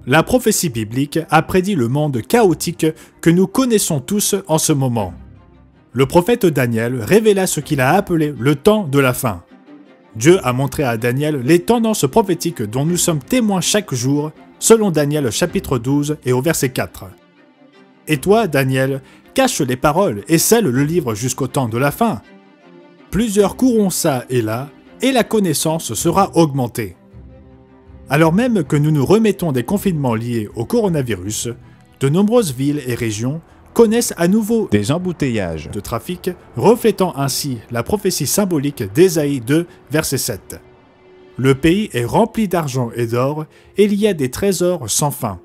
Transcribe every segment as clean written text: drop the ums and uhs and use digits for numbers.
La prophétie biblique a prédit le monde chaotique que nous connaissons tous en ce moment. Le prophète Daniel révéla ce qu'il a appelé le temps de la fin. Dieu a montré à Daniel les tendances prophétiques dont nous sommes témoins chaque jour, selon Daniel chapitre 12 et au verset 4. Et toi, Daniel, cache les paroles et scelle le livre jusqu'au temps de la fin. Plusieurs courront ça et là, et la connaissance sera augmentée. Alors même que nous nous remettons des confinements liés au coronavirus, de nombreuses villes et régions connaissent à nouveau des embouteillages de trafic, reflétant ainsi la prophétie symbolique d'Ésaïe 2, verset 7. Le pays est rempli d'argent et d'or, et il y a des trésors sans fin.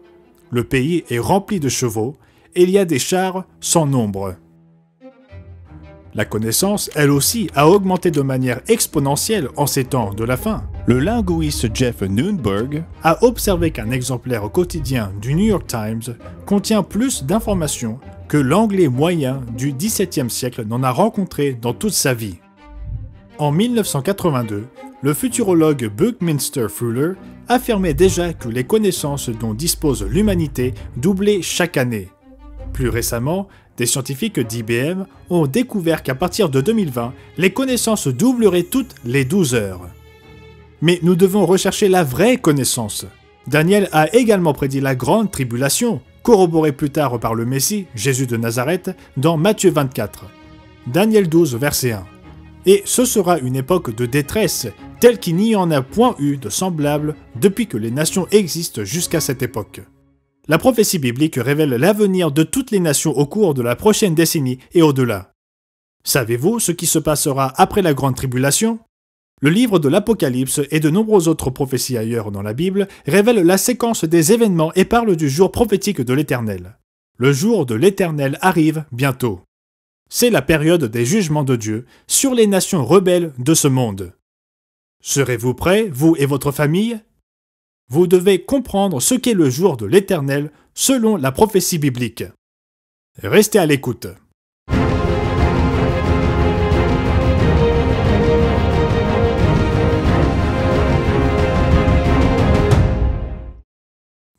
Le pays est rempli de chevaux, et il y a des chars sans nombre. La connaissance, elle aussi, a augmenté de manière exponentielle en ces temps de la fin. Le linguiste Jeff Nunberg a observé qu'un exemplaire quotidien du New York Times contient plus d'informations que l'anglais moyen du XVIIe siècle n'en a rencontré dans toute sa vie. En 1982, le futurologue Buckminster Fuller affirmait déjà que les connaissances dont dispose l'humanité doublaient chaque année. Plus récemment, des scientifiques d'IBM ont découvert qu'à partir de 2020, les connaissances doubleraient toutes les 12 heures. Mais nous devons rechercher la vraie connaissance. Daniel a également prédit la grande tribulation, corroborée plus tard par le Messie, Jésus de Nazareth, dans Matthieu 24. Daniel 12, verset 1. Et ce sera une époque de détresse, telle qu'il n'y en a point eu de semblable depuis que les nations existent jusqu'à cette époque. La prophétie biblique révèle l'avenir de toutes les nations au cours de la prochaine décennie et au-delà. Savez-vous ce qui se passera après la grande tribulation ? Le livre de l'Apocalypse et de nombreuses autres prophéties ailleurs dans la Bible révèlent la séquence des événements et parlent du jour prophétique de l'Éternel. Le jour de l'Éternel arrive bientôt. C'est la période des jugements de Dieu sur les nations rebelles de ce monde. Serez-vous prêts, vous et votre famille ? Vous devez comprendre ce qu'est le jour de l'Éternel selon la prophétie biblique. Restez à l'écoute.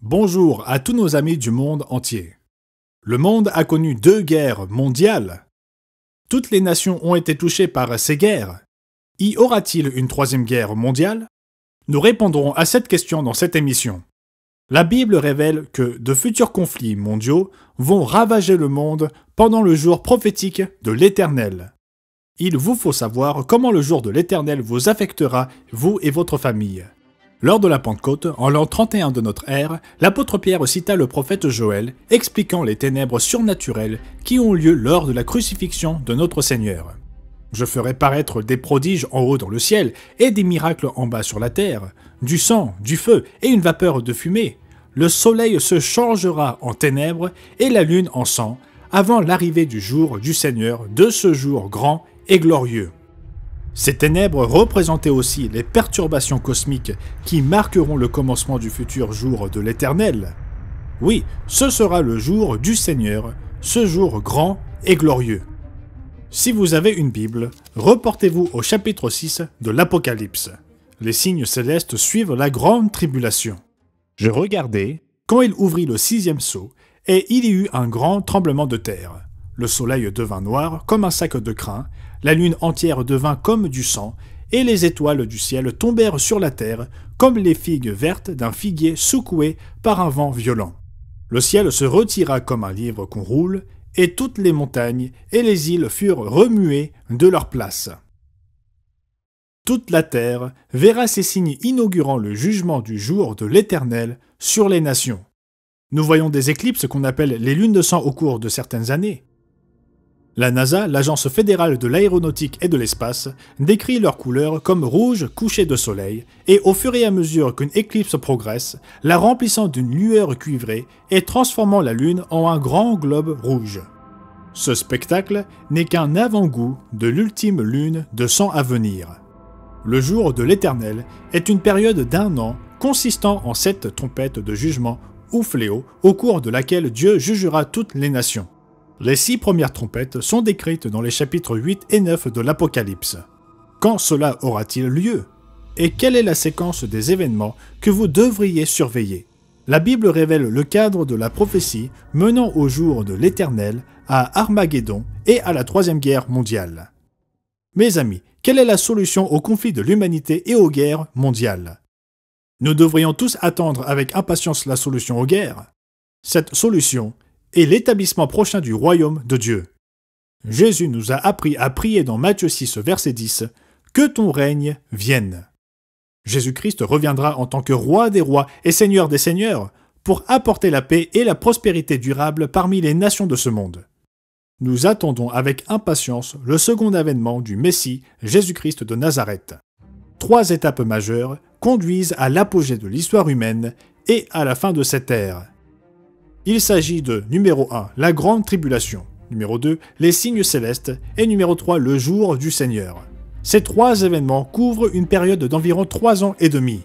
Bonjour à tous nos amis du monde entier. Le monde a connu 2 guerres mondiales. Toutes les nations ont été touchées par ces guerres. Y aura-t-il une 3e guerre mondiale ? Nous répondrons à cette question dans cette émission. La Bible révèle que de futurs conflits mondiaux vont ravager le monde pendant le jour prophétique de l'Éternel. Il vous faut savoir comment le jour de l'Éternel vous affectera, vous et votre famille. Lors de la Pentecôte, en l'an 31 de notre ère, l'apôtre Pierre cita le prophète Joël, expliquant les ténèbres surnaturelles qui ont lieu lors de la crucifixion de notre Seigneur. Je ferai paraître des prodiges en haut dans le ciel et des miracles en bas sur la terre, du sang, du feu et une vapeur de fumée. Le soleil se changera en ténèbres et la lune en sang, avant l'arrivée du jour du Seigneur, de ce jour grand et glorieux. Ces ténèbres représentaient aussi les perturbations cosmiques qui marqueront le commencement du futur jour de l'Éternel. Oui, ce sera le jour du Seigneur, ce jour grand et glorieux. Si vous avez une Bible, reportez-vous au chapitre 6 de l'Apocalypse. Les signes célestes suivent la grande tribulation. Je regardais quand il ouvrit le 6e sceau, et il y eut un grand tremblement de terre. Le soleil devint noir comme un sac de crin, la lune entière devint comme du sang, et les étoiles du ciel tombèrent sur la terre comme les figues vertes d'un figuier secoué par un vent violent. Le ciel se retira comme un livre qu'on roule, et toutes les montagnes et les îles furent remuées de leur place. Toute la terre verra ces signes inaugurant le jugement du jour de l'Éternel sur les nations. Nous voyons des éclipses qu'on appelle les lunes de sang au cours de certaines années. La NASA, l'agence fédérale de l'aéronautique et de l'espace, décrit leur couleur comme rouge couché de soleil, et au fur et à mesure qu'une éclipse progresse, la remplissant d'une lueur cuivrée et transformant la Lune en un grand globe rouge. Ce spectacle n'est qu'un avant-goût de l'ultime lune de sang à venir. Le jour de l'Éternel est une période d'1 an consistant en 7 trompettes de jugement ou fléau au cours de laquelle Dieu jugera toutes les nations. Les 6 premières trompettes sont décrites dans les chapitres 8 et 9 de l'Apocalypse. Quand cela aura-t-il lieu? Et quelle est la séquence des événements que vous devriez surveiller? La Bible révèle le cadre de la prophétie menant au jour de l'Éternel, à Armageddon et à la Troisième Guerre mondiale. Mes amis, quelle est la solution aux conflits de l'humanité et aux guerres mondiales? Nous devrions tous attendre avec impatience la solution aux guerres. Cette solution est l'établissement prochain du royaume de Dieu. Jésus nous a appris à prier dans Matthieu 6, verset 10, « Que ton règne vienne ». Jésus-Christ reviendra en tant que roi des rois et seigneur des seigneurs pour apporter la paix et la prospérité durable parmi les nations de ce monde. Nous attendons avec impatience le second avènement du Messie, Jésus-Christ de Nazareth. 3 étapes majeures conduisent à l'apogée de l'histoire humaine et à la fin de cette ère. Il s'agit de numéro 1, la grande tribulation, numéro 2, les signes célestes et numéro 3, le jour du Seigneur. Ces 3 événements couvrent une période d'environ 3 ans et demi.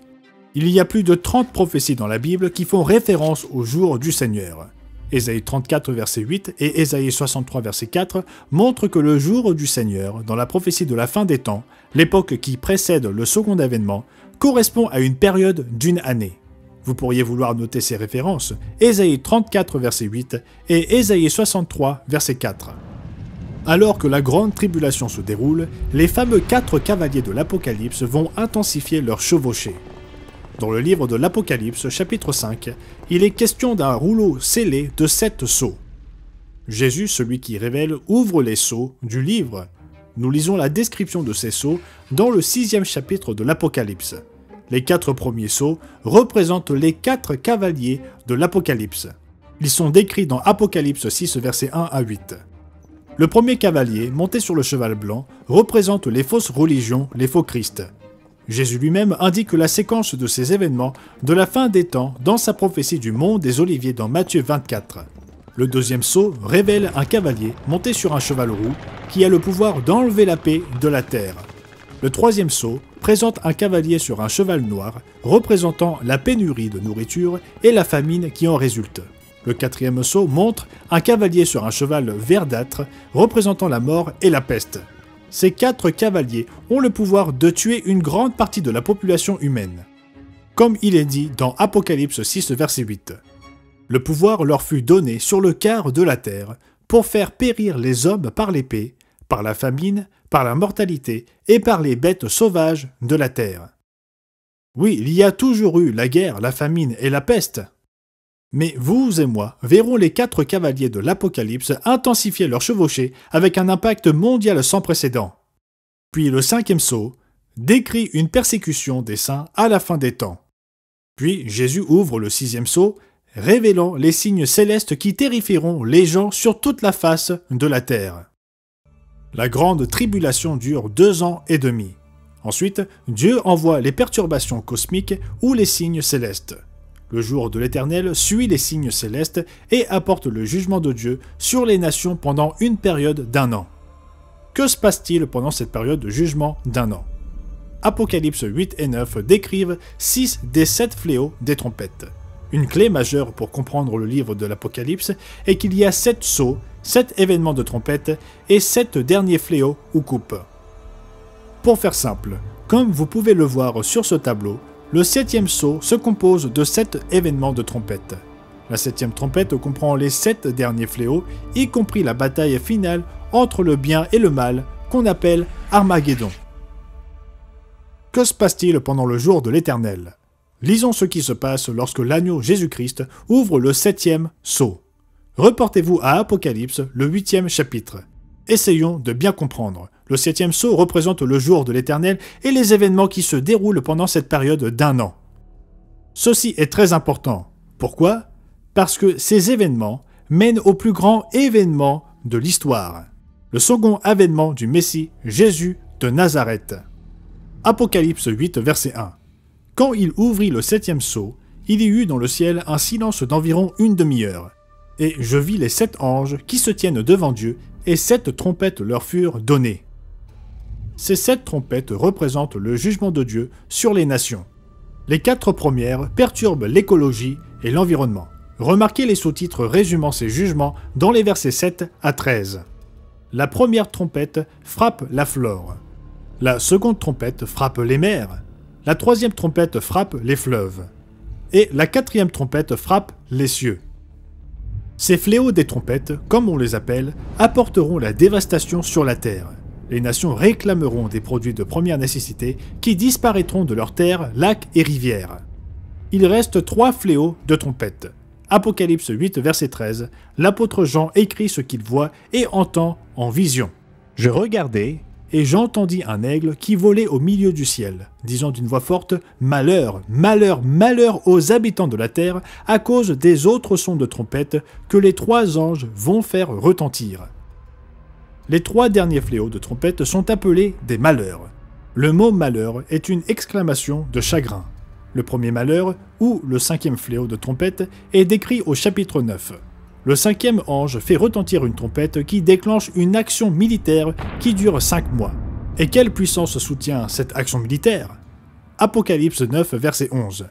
Il y a plus de 30 prophéties dans la Bible qui font référence au jour du Seigneur. Ésaïe 34, verset 8 et Ésaïe 63, verset 4 montrent que le jour du Seigneur, dans la prophétie de la fin des temps, l'époque qui précède le second avènement, correspond à une période d'1 année. Vous pourriez vouloir noter ces références, Ésaïe 34, verset 8 et Ésaïe 63, verset 4. Alors que la grande tribulation se déroule, les fameux 4 cavaliers de l'Apocalypse vont intensifier leur chevauchée. Dans le livre de l'Apocalypse, chapitre 5, il est question d'un rouleau scellé de 7 sceaux. Jésus, celui qui révèle, ouvre les sceaux du livre. Nous lisons la description de ces sceaux dans le 6e chapitre de l'Apocalypse. Les 4 premiers sceaux représentent les 4 cavaliers de l'Apocalypse. Ils sont décrits dans Apocalypse 6, versets 1 à 8. Le premier cavalier, monté sur le cheval blanc, représente les fausses religions, les faux Christ. Jésus lui-même indique la séquence de ces événements de la fin des temps dans sa prophétie du mont des Oliviers dans Matthieu 24. Le deuxième sceau révèle un cavalier monté sur un cheval roux qui a le pouvoir d'enlever la paix de la terre. Le troisième sceau présente un cavalier sur un cheval noir représentant la pénurie de nourriture et la famine qui en résulte. Le quatrième sceau montre un cavalier sur un cheval verdâtre représentant la mort et la peste. Ces 4 cavaliers ont le pouvoir de tuer une grande partie de la population humaine. Comme il est dit dans Apocalypse 6, verset 8. Le pouvoir leur fut donné sur le quart de la terre pour faire périr les hommes par l'épée, par la famine, par la mortalité et par les bêtes sauvages de la terre. Oui, il y a toujours eu la guerre, la famine et la peste. Mais vous et moi verrons les 4 cavaliers de l'Apocalypse intensifier leur chevauchée avec un impact mondial sans précédent. Puis le 5e sceau décrit une persécution des saints à la fin des temps. Puis Jésus ouvre le 6e sceau, révélant les signes célestes qui terrifieront les gens sur toute la face de la terre. La grande tribulation dure 2 ans et demi. Ensuite, Dieu envoie les perturbations cosmiques ou les signes célestes. Le jour de l'Éternel suit les signes célestes et apporte le jugement de Dieu sur les nations pendant une période d'1 an. Que se passe-t-il pendant cette période de jugement d'1 an? Apocalypse 8 et 9 décrivent 6 des 7 fléaux des trompettes. Une clé majeure pour comprendre le livre de l'Apocalypse est qu'il y a 7 sceaux, 7 événements de trompette et 7 derniers fléaux ou coupes. Pour faire simple, comme vous pouvez le voir sur ce tableau, le 7e sceau se compose de 7 événements de trompette. La 7e trompette comprend les 7 derniers fléaux, y compris la bataille finale entre le bien et le mal, qu'on appelle Armageddon. Que se passe-t-il pendant le jour de l'Éternel? Lisons ce qui se passe lorsque l'agneau Jésus-Christ ouvre le 7e sceau. Reportez-vous à Apocalypse, le 8e chapitre. Essayons de bien comprendre. Le 7e sceau représente le jour de l'Éternel et les événements qui se déroulent pendant cette période d'1 an. Ceci est très important. Pourquoi? Parce que ces événements mènent au plus grand événement de l'histoire. Le second avènement du Messie, Jésus de Nazareth. Apocalypse 8, verset 1. Quand il ouvrit le 7e sceau, il y eut dans le ciel un silence d'environ une demi-heure. Et je vis les 7 anges qui se tiennent devant Dieu, et 7 trompettes leur furent données. Ces 7 trompettes représentent le jugement de Dieu sur les nations. Les 4 premières perturbent l'écologie et l'environnement. Remarquez les sous-titres résumant ces jugements dans les versets 7 à 13. La première trompette frappe la flore. La seconde trompette frappe les mers. La troisième trompette frappe les fleuves. et la quatrième trompette frappe les cieux. Ces fléaux des trompettes, comme on les appelle, apporteront la dévastation sur la terre. Les nations réclameront des produits de première nécessité qui disparaîtront de leurs terres, lacs et rivières. Il reste 3 fléaux de trompettes. Apocalypse 8, verset 13, l'apôtre Jean écrit ce qu'il voit et entend en vision. Je regardais, Et j'entendis un aigle qui volait au milieu du ciel, disant d'une voix forte « Malheur, malheur, malheur aux habitants de la terre, à cause des autres sons de trompette que les 3 anges vont faire retentir. » Les 3 derniers fléaux de trompette sont appelés des malheurs. Le mot malheur est une exclamation de chagrin. Le premier malheur, ou le 5e fléau de trompette, est décrit au chapitre 9. Le 5e ange fait retentir une trompette qui déclenche une action militaire qui dure 5 mois. Et quelle puissance soutient cette action militaire? Apocalypse 9, verset 11.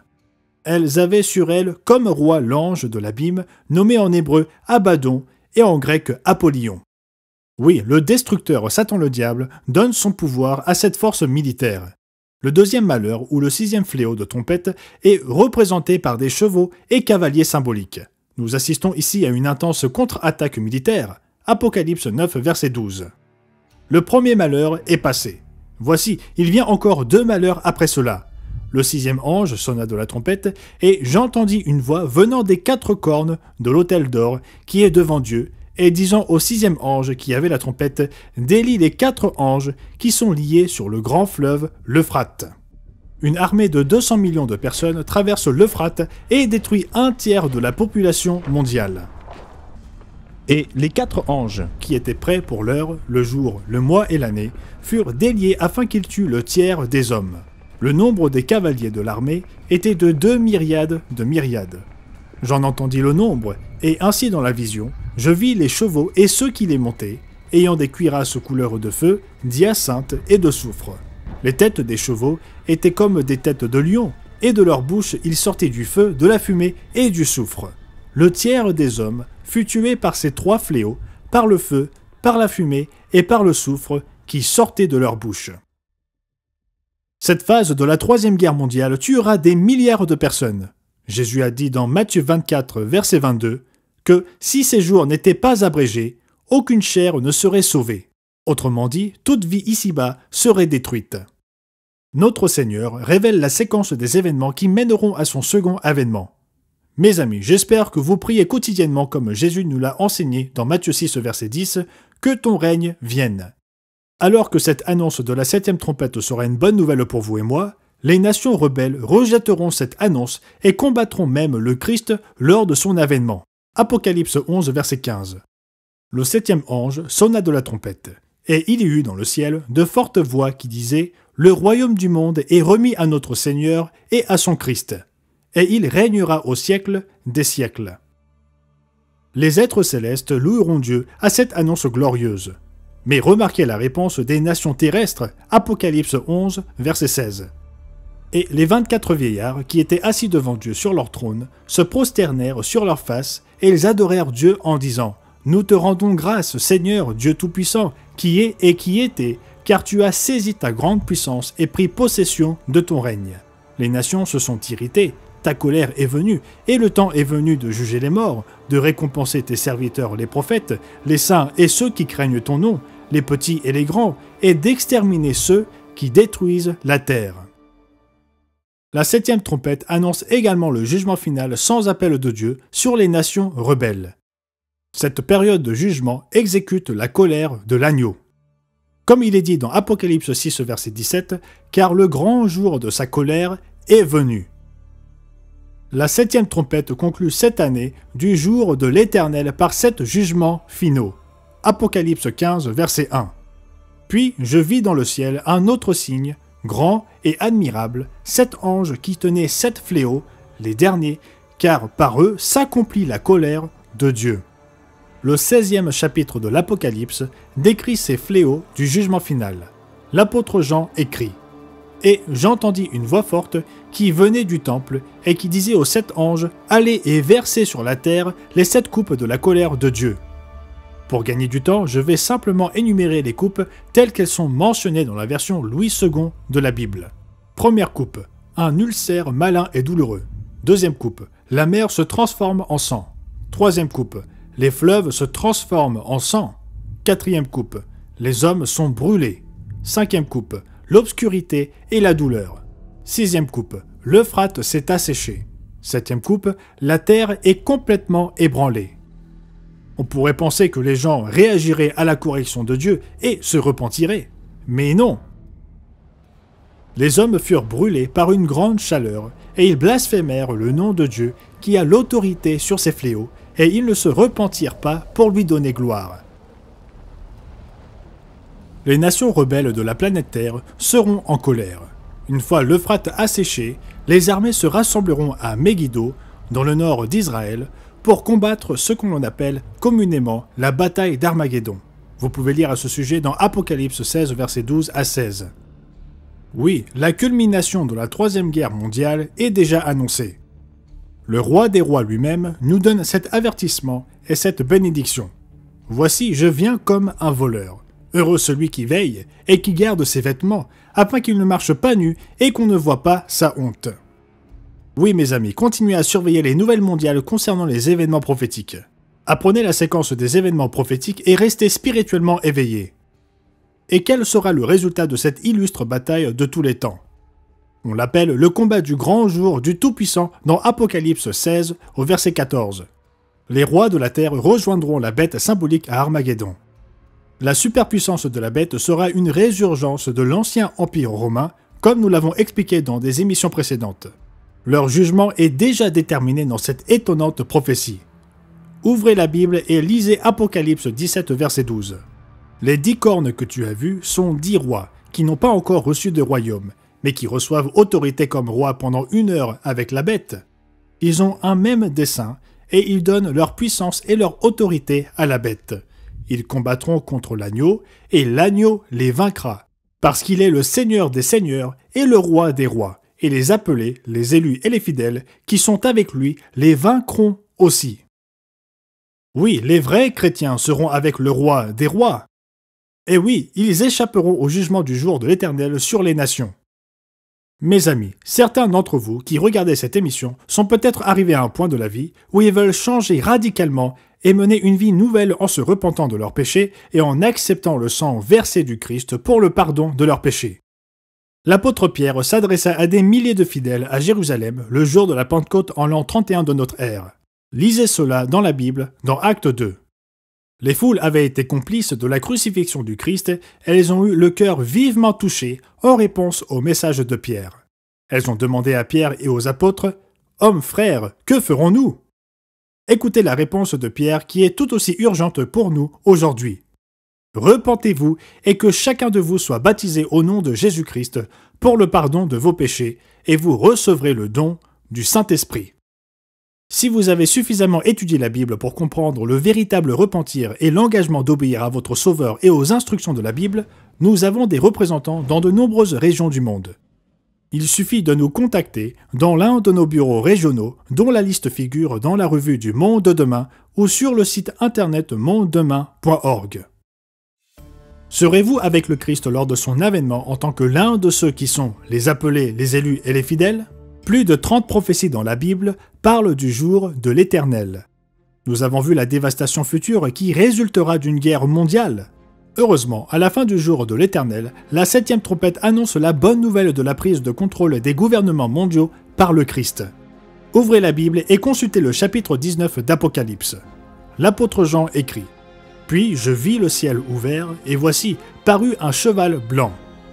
Elles avaient sur elles comme roi l'ange de l'abîme, nommé en hébreu Abaddon et en grec Apollyon. Oui, le destructeur Satan le diable donne son pouvoir à cette force militaire. Le 2e malheur, ou le 6e fléau de trompette, est représenté par des chevaux et cavaliers symboliques. Nous assistons ici à une intense contre-attaque militaire. Apocalypse 9, verset 12. Le premier malheur est passé. Voici, il vient encore 2 malheurs après cela. Le 6e ange sonna de la trompette, et j'entendis une voix venant des 4 cornes de l'autel d'or qui est devant Dieu, et disant au 6e ange qui avait la trompette, « Délie les 4 anges qui sont liés sur le grand fleuve, l'Euphrate. » Une armée de 200 millions de personnes traverse l'Euphrate et détruit 1/3 de la population mondiale. et les 4 anges, Qui étaient prêts pour l'heure, le jour, le mois et l'année, furent déliés afin qu'ils tuent le tiers des hommes. Le nombre des cavaliers de l'armée était de 2 myriades de myriades. J'en entendis le nombre, et ainsi dans la vision, je vis les chevaux et ceux qui les montaient, ayant des cuirasses couleur de feu, d'hyacinthe et de soufre. Les têtes des chevaux étaient comme des têtes de lions, et de leur bouche il sortait du feu, de la fumée et du soufre. Le tiers des hommes fut tué par ces 3 fléaux, par le feu, par la fumée et par le soufre qui sortaient de leur bouche. Cette phase de la 3e guerre mondiale tuera des milliards de personnes. Jésus a dit dans Matthieu 24, verset 22, que si ces jours n'étaient pas abrégés, aucune chair ne serait sauvée. Autrement dit, toute vie ici-bas serait détruite. Notre Seigneur révèle la séquence des événements qui mèneront à son second avènement. Mes amis, j'espère que vous priez quotidiennement comme Jésus nous l'a enseigné dans Matthieu 6, verset 10, « Que ton règne vienne ». Alors que cette annonce de la 7e trompette sera une bonne nouvelle pour vous et moi, les nations rebelles rejetteront cette annonce et combattront même le Christ lors de son avènement. Apocalypse 11, verset 15. Le 7e ange sonna de la trompette, et il y eut dans le ciel de fortes voix qui disaient « Le royaume du monde est remis à notre Seigneur et à son Christ, et il régnera au siècle des siècles. » Les êtres célestes loueront Dieu à cette annonce glorieuse. Mais remarquez la réponse des nations terrestres, Apocalypse 11, verset 16. Et les 24 vieillards qui étaient assis devant Dieu sur leur trône se prosternèrent sur leur face et ils adorèrent Dieu en disant « Nous te rendons grâce, Seigneur, Dieu Tout-Puissant, qui est et qui était, car tu as saisi ta grande puissance et pris possession de ton règne. Les nations se sont irritées, ta colère est venue, et le temps est venu de juger les morts, de récompenser tes serviteurs les prophètes, les saints et ceux qui craignent ton nom, les petits et les grands, et d'exterminer ceux qui détruisent la terre. » La 7e trompette annonce également le jugement final sans appel de Dieu sur les nations rebelles. Cette période de jugement exécute la colère de l'agneau. Comme il est dit dans Apocalypse 6, verset 17, « Car le grand jour de sa colère est venu. » La 7e trompette conclut cette année du jour de l'Éternel par 7 jugements finaux. Apocalypse 15, verset 1. Puis je vis dans le ciel un autre signe, grand et admirable, 7 anges qui tenaient 7 fléaux, les derniers, car par eux s'accomplit la colère de Dieu. Le 16e chapitre de l'Apocalypse décrit ces fléaux du jugement final. L'apôtre Jean écrit « Et j'entendis une voix forte qui venait du temple et qui disait aux 7 anges « Allez et versez sur la terre les 7 coupes de la colère de Dieu. » Pour gagner du temps, je vais simplement énumérer les coupes telles qu'elles sont mentionnées dans la version Louis II de la Bible. Première coupe, un ulcère malin et douloureux. Deuxième coupe, la mer se transforme en sang. Troisième coupe, les fleuves se transforment en sang. Quatrième coupe, les hommes sont brûlés. Cinquième coupe, l'obscurité et la douleur. Sixième coupe, l'Euphrate s'est asséché. Septième coupe, la terre est complètement ébranlée. On pourrait penser que les gens réagiraient à la correction de Dieu et se repentiraient. Mais non. Les hommes furent brûlés par une grande chaleur, et ils blasphémèrent le nom de Dieu qui a l'autorité sur ces fléaux, et ils ne se repentirent pas pour lui donner gloire. Les nations rebelles de la planète Terre seront en colère. Une fois l'Euphrate asséché, les armées se rassembleront à Megiddo, dans le nord d'Israël, pour combattre ce qu'on appelle communément la bataille d'Armageddon. Vous pouvez lire à ce sujet dans Apocalypse 16, versets 12 à 16. Oui, la culmination de la Troisième Guerre mondiale est déjà annoncée. Le roi des rois lui-même nous donne cet avertissement et cette bénédiction. « Voici, je viens comme un voleur. Heureux celui qui veille et qui garde ses vêtements, afin qu'il ne marche pas nu et qu'on ne voit pas sa honte. » Oui, mes amis, continuez à surveiller les nouvelles mondiales concernant les événements prophétiques. Apprenez la séquence des événements prophétiques et restez spirituellement éveillés. Et quel sera le résultat de cette illustre bataille de tous les temps? On l'appelle le combat du grand jour du Tout-Puissant dans Apocalypse 16 au verset 14. Les rois de la terre rejoindront la bête symbolique à Armageddon. La superpuissance de la bête sera une résurgence de l'ancien empire romain, comme nous l'avons expliqué dans des émissions précédentes. Leur jugement est déjà déterminé dans cette étonnante prophétie. Ouvrez la Bible et lisez Apocalypse 17 verset 12. Les 10 cornes que tu as vues sont 10 rois, qui n'ont pas encore reçu de royaume, mais qui reçoivent autorité comme rois pendant 1 heure avec la bête. Ils ont un même dessein, et ils donnent leur puissance et leur autorité à la bête. Ils combattront contre l'agneau, et l'agneau les vaincra, parce qu'il est le Seigneur des seigneurs et le roi des rois, et les appelés, les élus et les fidèles, qui sont avec lui, les vaincront aussi. Oui, les vrais chrétiens seront avec le roi des rois. Et oui, ils échapperont au jugement du jour de l'Éternel sur les nations. Mes amis, certains d'entre vous qui regardez cette émission sont peut-être arrivés à un point de la vie où ils veulent changer radicalement et mener une vie nouvelle en se repentant de leurs péchés et en acceptant le sang versé du Christ pour le pardon de leurs péchés. L'apôtre Pierre s'adressa à des milliers de fidèles à Jérusalem le jour de la Pentecôte en l'an 31 de notre ère. Lisez cela dans la Bible, dans Actes 2. Les foules avaient été complices de la crucifixion du Christ et elles ont eu le cœur vivement touché en réponse au message de Pierre. Elles ont demandé à Pierre et aux apôtres « Hommes frères, que ferons-nous » Écoutez la réponse de Pierre qui est tout aussi urgente pour nous aujourd'hui. « Repentez-vous et que chacun de vous soit baptisé au nom de Jésus-Christ pour le pardon de vos péchés et vous recevrez le don du Saint-Esprit. » Si vous avez suffisamment étudié la Bible pour comprendre le véritable repentir et l'engagement d'obéir à votre Sauveur et aux instructions de la Bible, nous avons des représentants dans de nombreuses régions du monde. Il suffit de nous contacter dans l'un de nos bureaux régionaux dont la liste figure dans la revue du Monde de Demain ou sur le site internet mondedemain.org. Serez-vous avec le Christ lors de son avènement en tant que l'un de ceux qui sont les appelés, les élus et les fidèles? Plus de 30 prophéties dans la Bible parlent du jour de l'Éternel. Nous avons vu la dévastation future qui résultera d'une guerre mondiale. Heureusement, à la fin du jour de l'Éternel, la 7e trompette annonce la bonne nouvelle de la prise de contrôle des gouvernements mondiaux par le Christ. Ouvrez la Bible et consultez le chapitre 19 d'Apocalypse. L'apôtre Jean écrit « Puis je vis le ciel ouvert, et voici, parut un cheval blanc.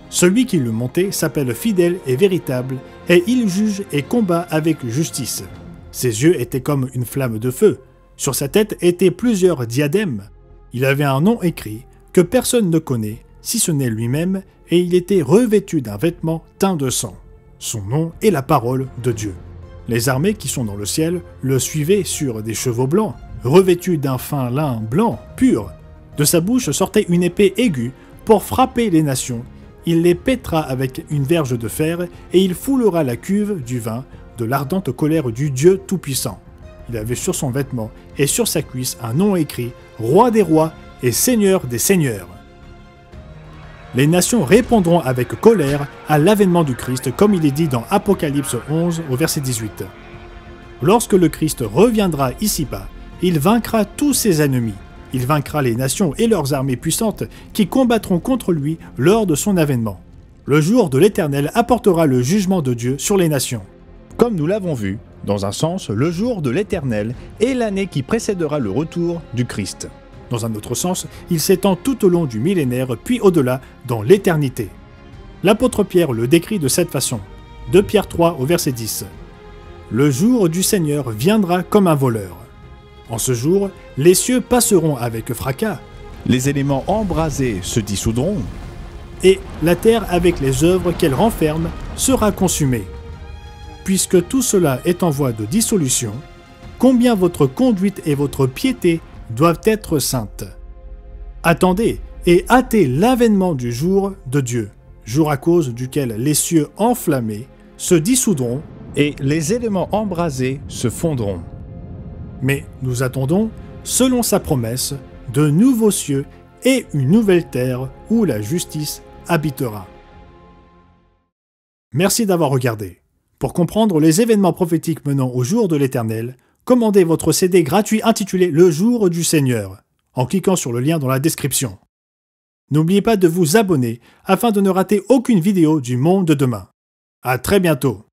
Celui qui le montait s'appelle fidèle et véritable, et il juge et combat avec justice. Ses yeux étaient comme une flamme de feu. Sur sa tête étaient plusieurs diadèmes. Il avait un nom écrit que personne ne connaît, si ce n'est lui-même, et il était revêtu d'un vêtement teint de sang. Son nom est la parole de Dieu. Les armées qui sont dans le ciel le suivaient sur des chevaux blancs, revêtus d'un fin lin blanc, pur. De sa bouche sortait une épée aiguë pour frapper les nations. Il les pètera avec une verge de fer, et il foulera la cuve du vin de l'ardente colère du Dieu Tout-Puissant. Il avait sur son vêtement et sur sa cuisse un nom écrit « Roi des rois et Seigneur des seigneurs ». Les nations répondront avec colère à l'avènement du Christ, comme il est dit dans Apocalypse 11 au verset 18. Lorsque le Christ reviendra ici-bas, il vaincra tous ses ennemis. Il vaincra les nations et leurs armées puissantes qui combattront contre lui lors de son avènement. Le jour de l'Éternel apportera le jugement de Dieu sur les nations. Comme nous l'avons vu, dans un sens, le jour de l'Éternel est l'année qui précédera le retour du Christ. Dans un autre sens, il s'étend tout au long du millénaire puis au-delà, dans l'éternité. L'apôtre Pierre le décrit de cette façon. 2 Pierre 3 au verset 10. « Le jour du Seigneur viendra comme un voleur. En ce jour, les cieux passeront avec fracas, Les éléments embrasés se dissoudront, et la terre avec les œuvres qu'elle renferme sera consumée. Puisque tout cela est en voie de dissolution, combien votre conduite et votre piété doivent être saintes. Attendez et hâtez l'avènement du jour de Dieu, jour à cause duquel les cieux enflammés se dissoudront, et les éléments embrasés se fondront. mais nous attendons, selon sa promesse, de nouveaux cieux et une nouvelle terre où la justice habitera. » Merci d'avoir regardé. Pour comprendre les événements prophétiques menant au jour de l'Éternel, commandez votre CD gratuit intitulé « Le jour du Seigneur » en cliquant sur le lien dans la description. N'oubliez pas de vous abonner afin de ne rater aucune vidéo du monde de demain. À très bientôt.